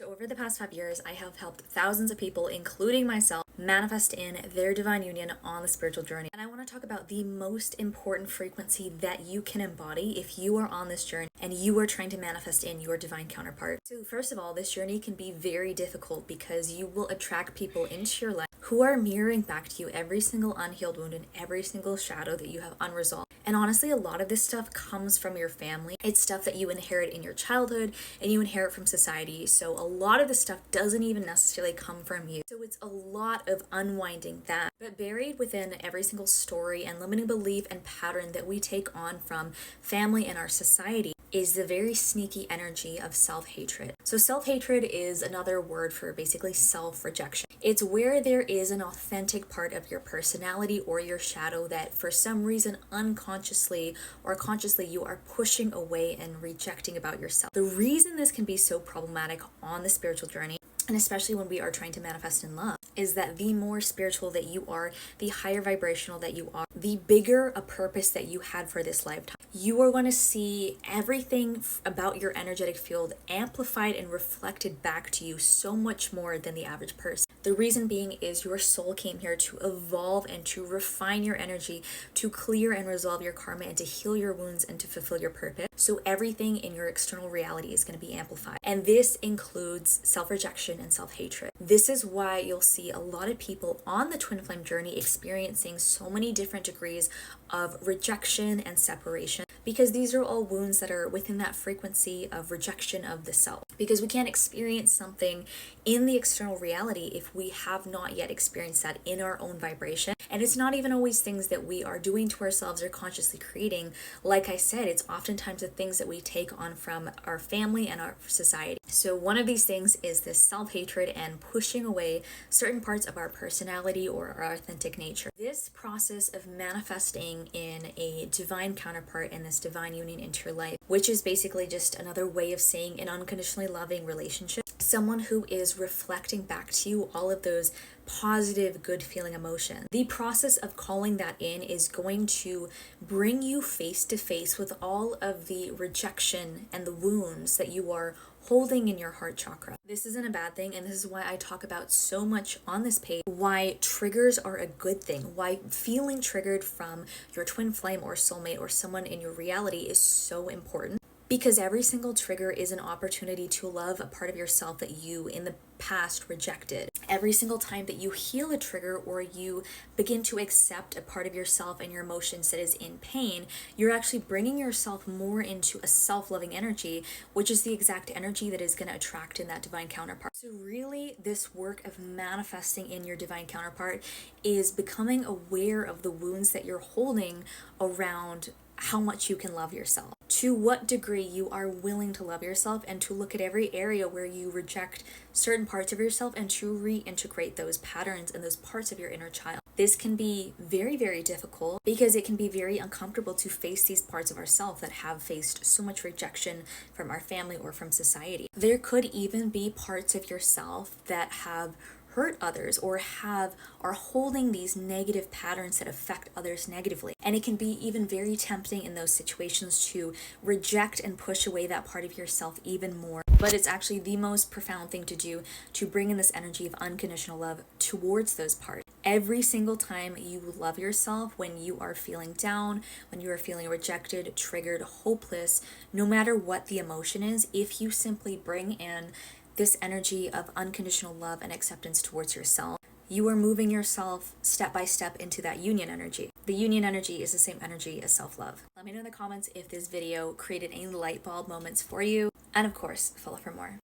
So over the past 5 years, I have helped thousands of people, including myself, manifest in their divine union on the spiritual journey. And I want to talk about the most important frequency that you can embody if you are on this journey and you are trying to manifest in your divine counterpart. So first of all, this journey can be very difficult because you will attract people into your life who are mirroring back to you every single unhealed wound and every single shadow that you have unresolved. And honestly, a lot of this stuff comes from your family. It's stuff that you inherit in your childhood and you inherit from society. So a lot of this stuff doesn't even necessarily come from you. So it's a lot of unwinding that. But buried within every single story and limiting belief and pattern that we take on from family and our society is the very sneaky energy of self-hatred. So self-hatred is another word for basically self-rejection. It's where there is an authentic part of your personality or your shadow that for some reason unconsciously or consciously you are pushing away and rejecting about yourself. The reason this can be so problematic on the spiritual journey, and especially when we are trying to manifest in love, is that the more spiritual that you are, the higher vibrational that you are, the bigger a purpose that you had for this lifetime. You are going to see everything about your energetic field amplified and reflected back to you so much more than the average person. The reason being is your soul came here to evolve and to refine your energy, to clear and resolve your karma, and to heal your wounds and to fulfill your purpose. So everything in your external reality is going to be amplified. And this includes self-rejection and self-hatred. This is why you'll see a lot of people on the twin flame journey experiencing so many different degrees of rejection and separation, because these are all wounds that are within that frequency of rejection of the self. Because we can't experience something in the external reality if we have not yet experienced that in our own vibration. And it's not even always things that we are doing to ourselves or consciously creating. Like I said, it's oftentimes the things that we take on from our family and our society. So one of these things is this self-hatred and pushing away certain parts of our personality or our authentic nature. This process of manifesting in a divine counterpart and this divine union into your life, which is basically just another way of saying an unconditionally loving relationship, someone who is reflecting back to you all of those positive, good feeling emotions. The process of calling that in is going to bring you face to face with all of the rejection and the wounds that you are holding in your heart chakra. This isn't a bad thing, and this is why I talk about so much on this page why triggers are a good thing, why feeling triggered from your twin flame or soulmate or someone in your reality is so important. Because every single trigger is an opportunity to love a part of yourself that you in the past rejected. Every single time that you heal a trigger or you begin to accept a part of yourself and your emotions that is in pain, you're actually bringing yourself more into a self-loving energy, which is the exact energy that is going to attract in that divine counterpart. So really, this work of manifesting in your divine counterpart is becoming aware of the wounds that you're holding around how much you can love yourself, to what degree you are willing to love yourself, and to look at every area where you reject certain parts of yourself and to reintegrate those patterns and those parts of your inner child. This can be very, very difficult because it can be very uncomfortable to face these parts of ourselves that have faced so much rejection from our family or from society. There could even be parts of yourself that have hurt others or are holding these negative patterns that affect others negatively. And it can be even very tempting in those situations to reject and push away that part of yourself even more. But it's actually the most profound thing to do to bring in this energy of unconditional love towards those parts. Every single time you love yourself, when you are feeling down, when you are feeling rejected, triggered, hopeless, no matter what the emotion is, if you simply bring in this energy of unconditional love and acceptance towards yourself, you are moving yourself step by step into that union energy. The union energy is the same energy as self-love. Let me know in the comments if this video created any light bulb moments for you. And of course, follow for more.